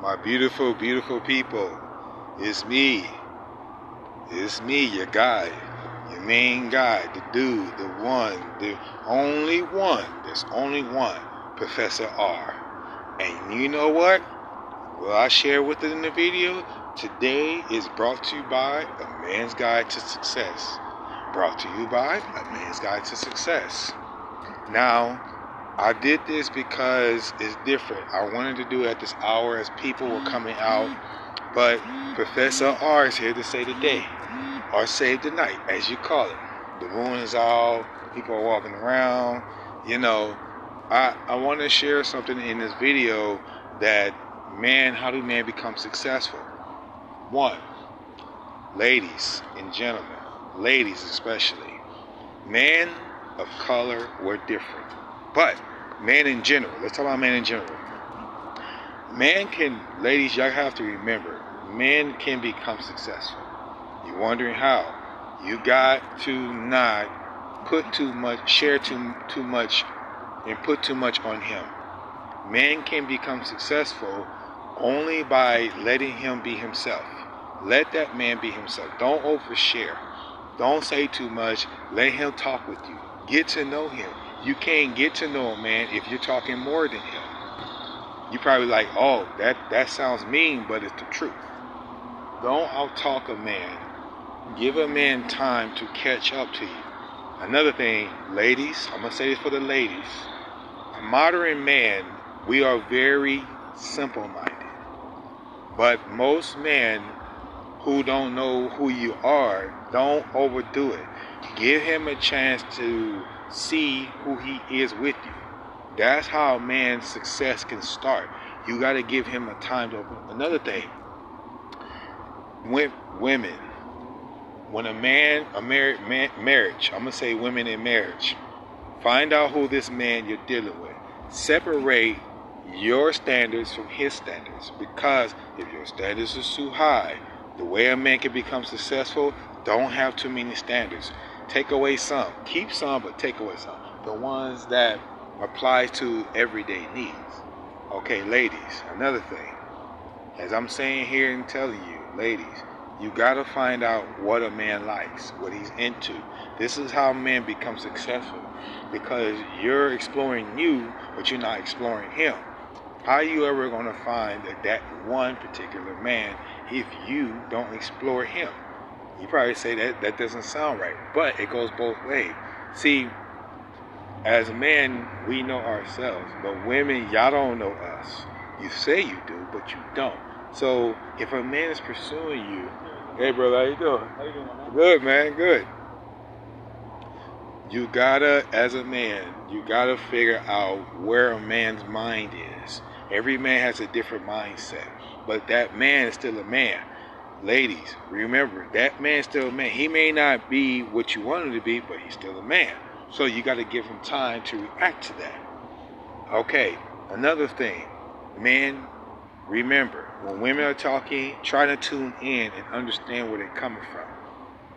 My beautiful, beautiful people. It's me. It's me, your guy. Your main guy. The dude. The one. The only one. There's only one. Professor R. And you know what? Well, I share with it in the video. Today is brought to you by A Man's Guide to Success. Brought to you by A Man's Guide to Success. Now, I did this because it's different. I wanted to do it at this hour as people were coming out. But Professor R is here to save the day. Or save the night, as you call it. The moon is out. People are walking around. You know, I want to share something in this video that, man, how do men become successful? One, ladies and gentlemen, ladies especially, men of color were different. But men in general, let's talk about men in general. Ladies, y'all have to remember, men can become successful. You're wondering how? You got to not put too much, share too much, and put too much on him. Men can become successful only by letting him be himself. Let that man be himself. Don't overshare. Don't say too much. Let him talk with you. Get to know him. You can't get to know a man if you're talking more than him. You probably like, oh, that sounds mean, but it's the truth. Don't out-talk a man. Give a man time to catch up to you. Another thing, ladies, I'm going to say this for the ladies. A modern man, we are very simple-minded. But most men who don't know who you are, don't overdo it. Give him a chance to see who he is with you. That's how a man's success can start. You got to give him a time to open. Another thing, women, when a marriage, I'm going to say women in marriage, find out who this man you're dealing with. Separate your standards from his standards, because if your standards are too high, the way a man can become successful, don't have too many standards. Take away some. Keep some, but take away some. The ones that apply to everyday needs. Okay, ladies, another thing. As I'm saying here and telling you, ladies, you got to find out what a man likes, what he's into. This is how men become successful, because you're exploring you, but you're not exploring him. How are you ever going to find that one particular man if you don't explore him? You probably say that doesn't sound right, but it goes both ways. See, as men, we know ourselves, but women, y'all don't know us. You say you do, but you don't. So if a man is pursuing you, hey brother, how you doing? How you doing, man? Good, man, good. You gotta, as a man, you gotta figure out where a man's mind is. Every man has a different mindset, but that man is still a man. Ladies, remember, that man's still a man. He may not be what you want him to be, but he's still a man. So you got to give him time to react to that. Okay, another thing. Men, remember, when women are talking, try to tune in and understand where they're coming from.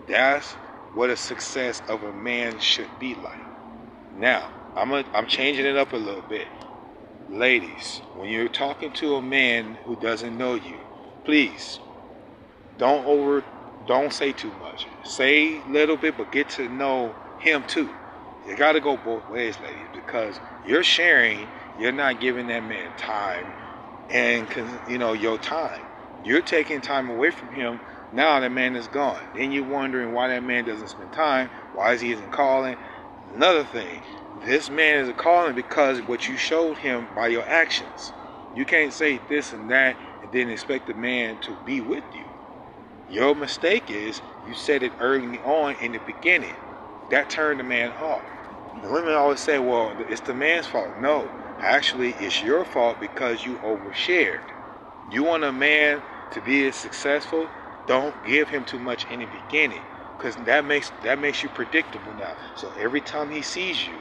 That's what a success of a man should be like. Now, I'm changing it up a little bit. Ladies, when you're talking to a man who doesn't know you, please, don't say too much. Say a little bit, but get to know him too. You got to go both ways, ladies, because you're sharing, you're not giving that man time and, your time. You're taking time away from him. Now that man is gone. Then you're wondering why that man doesn't spend time. Why he isn't calling? Another thing, this man is calling because what you showed him by your actions. You can't say this and that and then expect the man to be with you. Your mistake is you said it early on in the beginning. That turned the man off. The women always say, well, it's the man's fault. No, actually, it's your fault because you overshared. You want a man to be successful, don't give him too much in the beginning, because that makes you predictable now. So every time he sees you,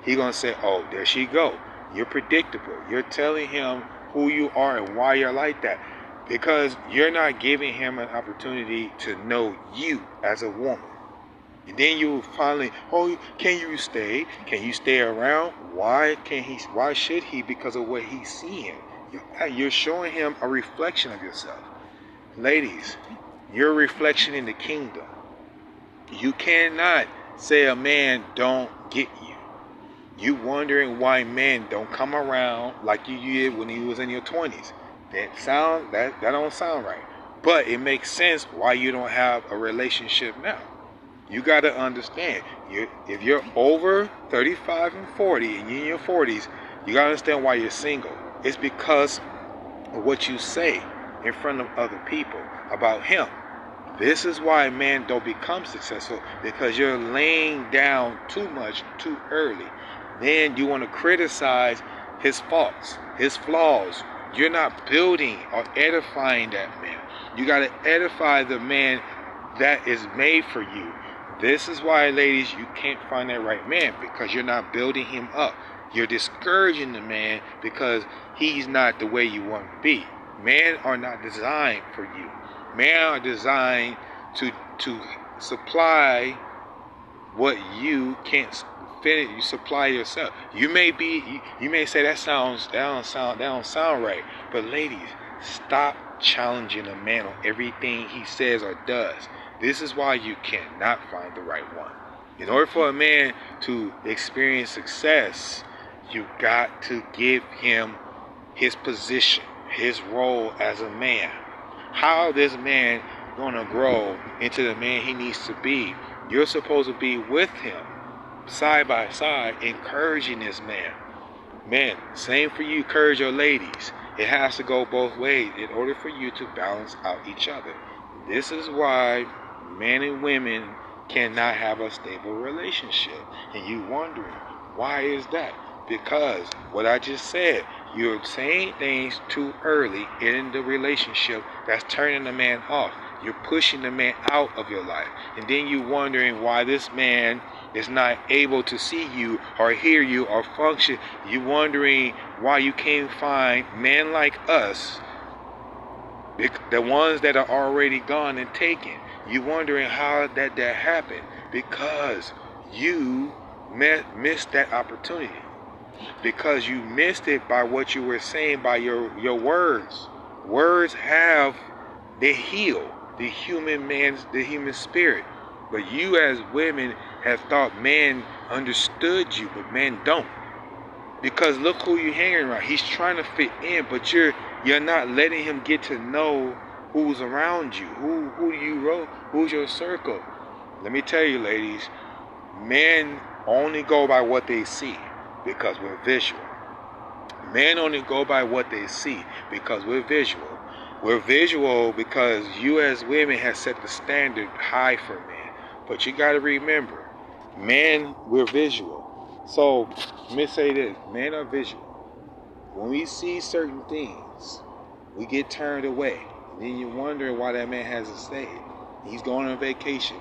he's going to say, oh, there she go. You're predictable. You're telling him who you are and why you're like that, because you're not giving him an opportunity to know you as a woman. And then you finally, oh, can you stay? Can you stay around? Why should he? Because of what he's seeing. You're showing him a reflection of yourself. Ladies, you're a reflection in the kingdom. You cannot say a man don't get you. You wondering why men don't come around like you did when he was in your 20s. That don't sound right. But it makes sense why you don't have a relationship now. You got to understand, if you're over 35 and 40 and you're in your 40s, you got to understand why you're single. It's because of what you say in front of other people about him. This is why men don't become successful, because you're laying down too much too early. Then you want to criticize his faults, his flaws. You're not building or edifying that man. You got to edify the man that is made for you. This is why, ladies, you can't find that right man, because you're not building him up. You're discouraging the man because he's not the way you want to be. Men are not designed for you. Men are designed to supply what you can't finish. You supply yourself. You may say that don't sound right. But ladies, stop challenging a man on everything he says or does. This is why you cannot find the right one. In order for a man to experience success, you got to give him his position, his role as a man. How this man gonna grow into the man he needs to be? You're supposed to be with him, side by side, encouraging this man. Men, same for you, encourage your ladies. It has to go both ways in order for you to balance out each other. This is why men and women cannot have a stable relationship. And you wondering, why is that? Because what I just said, you're saying things too early in the relationship that's turning the man off. You're pushing the man out of your life. And then you wondering why this man is not able to see you or hear you or function. You wondering why you can't find men like us, the ones that are already gone and taken. You wondering how that happened, because you missed that opportunity. Because you missed it by what you were saying, by your words. Words they heal the human spirit. But you as women have thought men understood you, but men don't. Because look who you're hanging around. He's trying to fit in, but you're not letting him get to know who's around you. Who do you roll? Who's your circle? Let me tell you, ladies, men only go by what they see, because we're visual. Men only go by what they see, because we're visual. We're visual because you as women have set the standard high for men. But you got to remember, men, we're visual. So let me say this, men are visual. When we see certain things, we get turned away. And then you're wondering why that man hasn't stayed. He's going on vacation.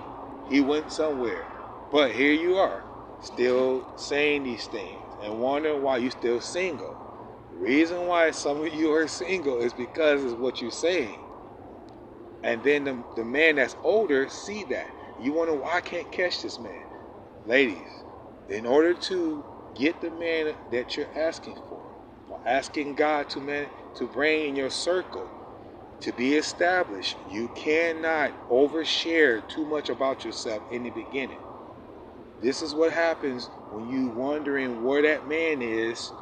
He went somewhere. But here you are, still saying these things and wondering why you're still single. The reason why some of you are single is because of what you're saying. And then the man that's older see that. You wonder why I can't catch this man. Ladies, in order to get the man that you're asking for, or asking God to bring in your circle, to be established, you cannot overshare too much about yourself in the beginning. This is what happens when you wondering where that man is,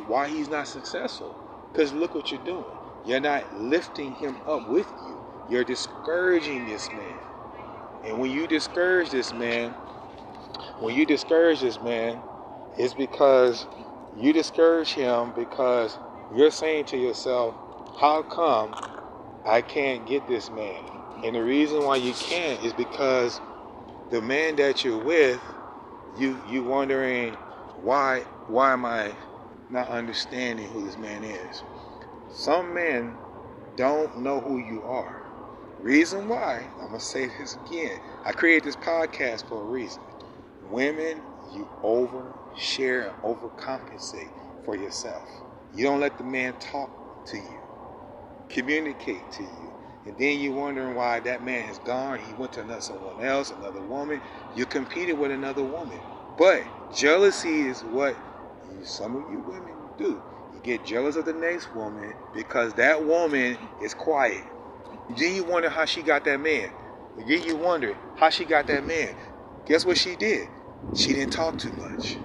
why he's not successful. Because look what you're doing. You're not lifting him up with you. You're discouraging this man. And when you discourage this man, it's because you discourage him because you're saying to yourself, how come I can't get this man? And the reason why you can't is because the man that you're with, you wondering why am I not understanding who this man is? Some men don't know who you are. Reason why, I'm going to say this again. I created this podcast for a reason. Women, you overshare and overcompensate for yourself. You don't let the man talk to you, communicate to you. And then you're wondering why that man has gone. He went to someone else, another woman. You competed with another woman. But jealousy is what some of you women do. You get jealous of the next woman because that woman is quiet. Then you wonder how she got that man. Then you wonder how she got that man. Guess what she did? She didn't talk too much.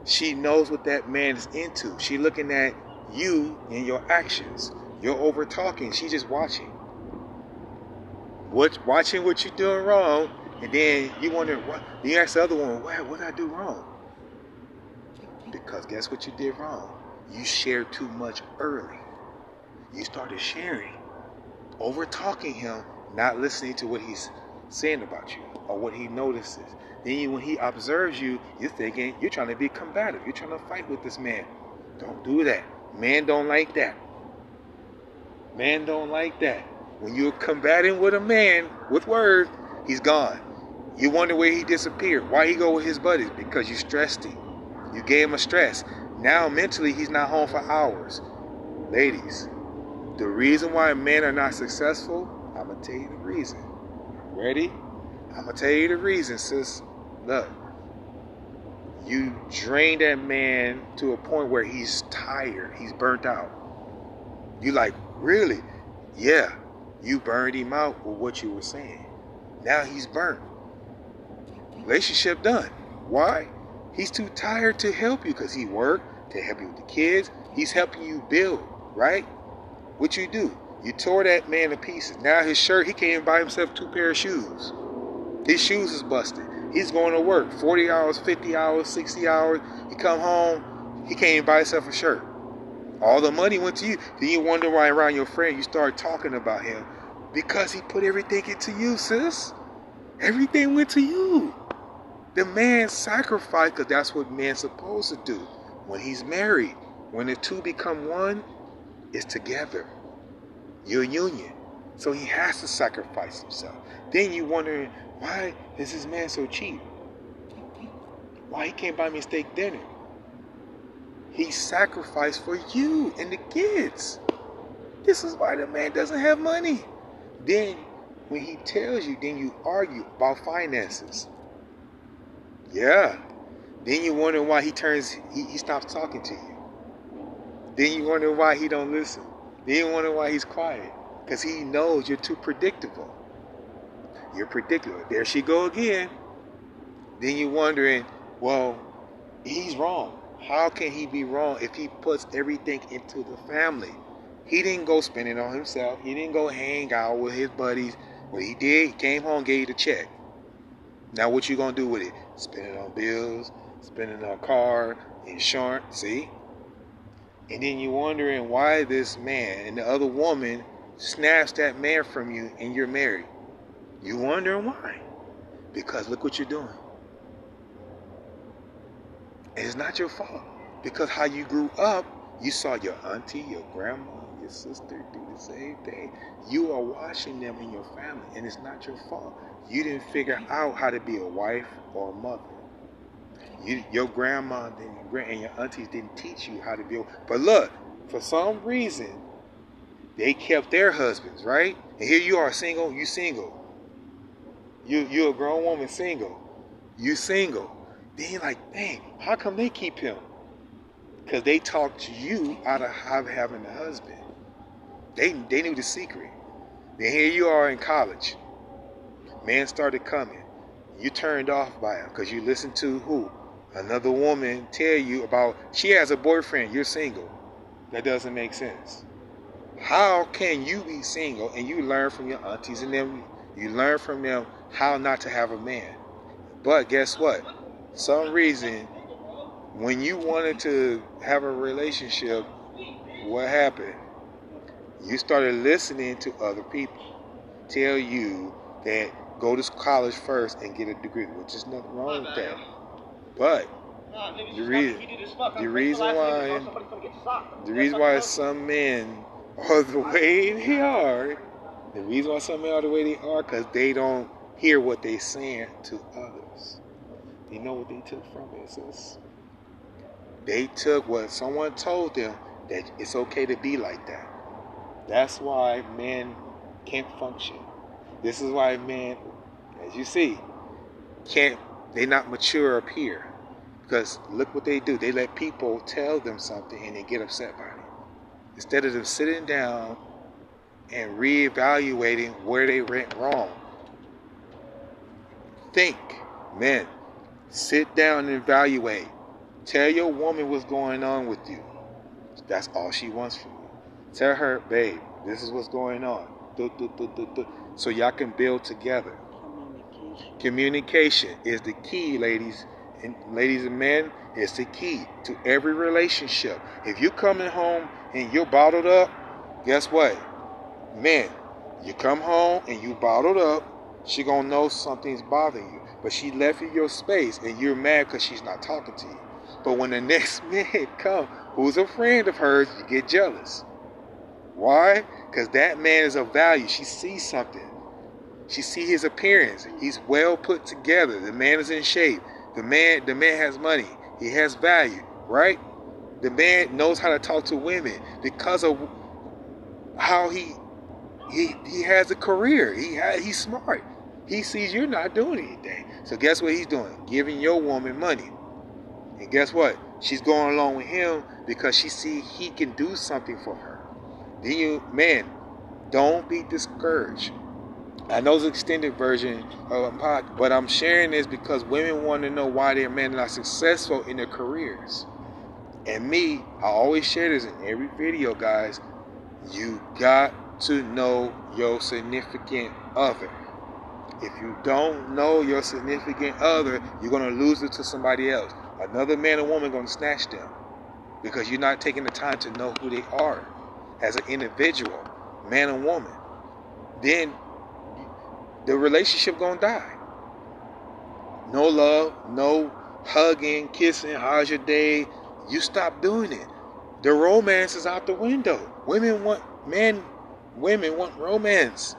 She knows what that man is into. She looking at you and your actions. You're over talking. She's just watching. Watching what you're doing wrong, and then you wonder what. Then you ask the other one, what did I do wrong? Because guess what you did wrong? You shared too much early. You started sharing, over talking him, not listening to what he's saying about you or what he notices. Then when he observes you, you're thinking you're trying to be combative. You're trying to fight with this man. Don't do that. Man don't like that. Man don't like that. When you're combating with a man with words, he's gone. You wonder where he disappeared. Why he go with his buddies? Because you stressed him. You gave him a stress. Now mentally he's not home for hours. Ladies, the reason why men are not successful, I'm going to tell you the reason. Ready? I'm going to tell you the reason, sis. Look, you drain that man to a point where he's tired. He's burnt out. You like, really? Yeah, you burned him out with what you were saying. Now he's burnt. Relationship done. Why? He's too tired to help you because he worked to help you with the kids. He's helping you build, right? What you do? You tore that man to pieces. Now his shirt, he can't even buy himself 2 pair of shoes. His shoes is busted. He's going to work 40 hours, 50 hours, 60 hours. He come home, he can't even buy himself a shirt. All the money went to you. Then you wonder why around your friend you start talking about him. Because he put everything into you, sis. Everything went to you. The man sacrificed, because that's what man's supposed to do. When he's married, when the two become one, it's together. You're a union. So he has to sacrifice himself. Then you wondering, why is this man so cheap? Why he can't buy me a steak dinner? He sacrificed for you and the kids. This is why the man doesn't have money. Then when he tells you, then you argue about finances. Yeah. Then you wonder why he stops talking to you. Then you wonder why he don't listen. Then you wonder why he's quiet. Because he knows you're too predictable. You're predictable. There she go again. Then you're wondering, well, he's wrong. How can he be wrong if he puts everything into the family? He didn't go spend it on himself. He didn't go hang out with his buddies. What he did, he came home, gave you the check. Now what you going to do with it? Spend it on bills, spend it on a car, insurance, see? And then you're wondering why this man and the other woman snatched that man from you and you're married. You wondering why? Because look what you're doing. And it's not your fault. Because how you grew up, you saw your auntie, your grandma, your sister do the same thing. You are watching them in your family, and it's not your fault. You didn't figure out how to be a wife or a mother. Your grandma and your aunties didn't teach you how to be. But look, for some reason, they kept their husbands, right? And here you are single, you single. You're a grown woman single. You single. Then you're like, dang, how come they keep him? Because they talked you out of having a husband. They knew the secret. Then here you are in college. Man started coming. You turned off by him because you listened to who? Another woman tell you about, she has a boyfriend, you're single. That doesn't make sense. How can you be single and you learn from your aunties and them, you learn from them how not to have a man? But guess what? Some reason, when you wanted to have a relationship, what happened? You started listening to other people tell you that go to college first and get a degree, which is nothing wrong with that. But the reason why some men are the way they are, because they don't hear what they're saying to others. You know what they took from it, sis? They took what someone told them, that it's okay to be like that. That's why men can't function. This is why men, as you see, they're not mature up here. Because look what they do. They let people tell them something and they get upset by it. Instead of them sitting down and reevaluating where they went wrong. Think, men, sit down and evaluate. Tell your woman what's going on with you. That's all she wants from you. Tell her, babe, this is what's going on. So y'all can build together. Communication is the key, ladies and men. It's the key to every relationship. If you coming home and you're bottled up, guess what? Men, you come home and you bottled up, she gonna know something's bothering you. But she left you your space and you're mad because she's not talking to you. But when the next man come, who's a friend of hers, you get jealous. Why? Because that man is of value. She sees something. She sees his appearance. He's well put together. The man is in shape. The man has money. He has value, right? The man knows how to talk to women because of how he has a career. He's smart. He sees you're not doing anything. So guess what he's doing? Giving your woman money. And guess what? She's going along with him because she sees he can do something for her. Then you, man, don't be discouraged. I know it's an extended version of a pod, but I'm sharing this because women want to know why their men are not successful in their careers. And me, I always share this in every video, guys. You got to know your significant other. If you don't know your significant other, you're going to lose it to somebody else. Another man or woman going to snatch them because you're not taking the time to know who they are as an individual, man and woman. Then the relationship going to die. No love, no hugging, kissing, how's your day? You stop doing it. The romance is out the window. Women want romance.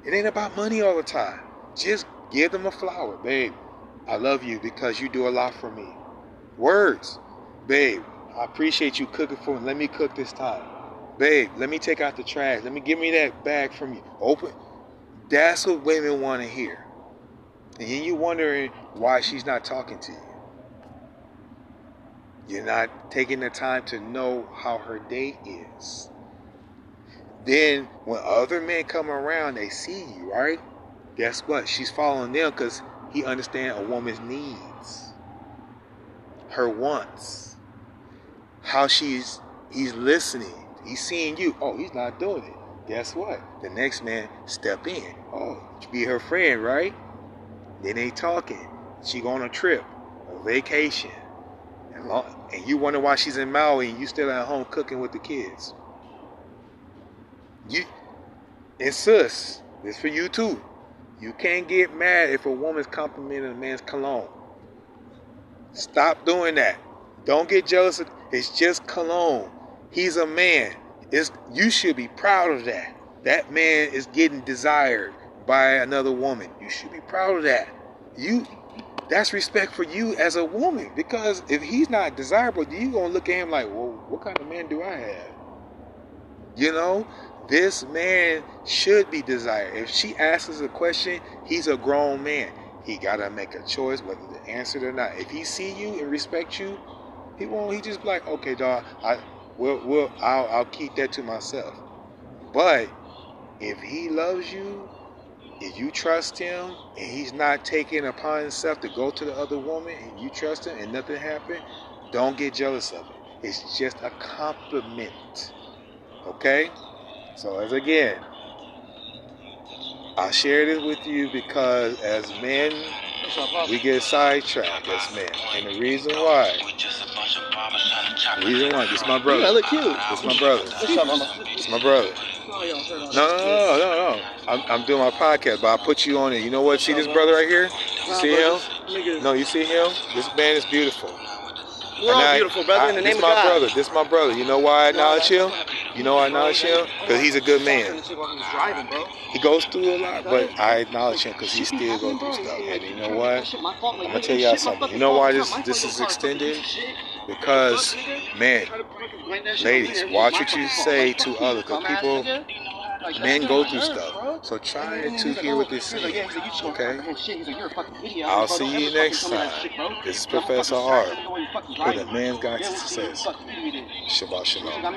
It ain't about money all the time. Just give them a flower. Babe, I love you because you do a lot for me. Words. Babe, I appreciate you cooking for me. Let me cook this time. Babe, let me take out the trash. Give me that bag from you. Open. That's what women want to hear. And then you're wondering why she's not talking to you. You're not taking the time to know how her day is. Then when other men come around, they see you, right? Guess what? She's following them because he understands a woman's needs, her wants, how he's listening. He's seeing you. Oh, he's not doing it. Guess what? The next man step in. Oh, be her friend, right? Then they talking. She go on a trip, a vacation. And you wonder why she's in Maui and you still at home cooking with the kids. And sis, this for you too. You can't get mad if a woman's complimenting a man's cologne. Stop doing that. Don't get jealous. It's just cologne. He's a man. You should be proud of that. That man is getting desired by another woman. You should be proud of that. That's respect for you as a woman. Because if he's not desirable, you gonna look at him like, well, what kind of man do I have? You know, this man should be desired. If she asks a question, he's a grown man. He gotta make a choice whether to answer it or not. If he see you and respect you, he won't. He just be like, okay, dog, I'll keep that to myself. But if he loves you, if you trust him, and he's not taking it upon himself to go to the other woman, and you trust him, and nothing happened, don't get jealous of it. It's just a compliment. Okay? So as again, I share this with you because as men, we get sidetracked as men. And the reason why, this is my brother. Yeah, look cute. This is my brother. This is my brother. No. I'm doing my podcast, but I put you on it. You know what? See this brother right here? You see him? No, you see him? This man is beautiful. We're all beautiful, brother, in the name of God. This is my brother. You know why I acknowledge him? You know why I acknowledge him? Because he's a good man. He goes through a lot, but I acknowledge him because he still goes through stuff. And you know what? I'm going to tell y'all something. You know why this is extended? Because, man, ladies, watch what you say to others. Because people Men go through stuff. So try to hear what they're saying. Okay? I'll see you next time. This is Professor R. For the Man's Guide to Success. Shabbat Shalom.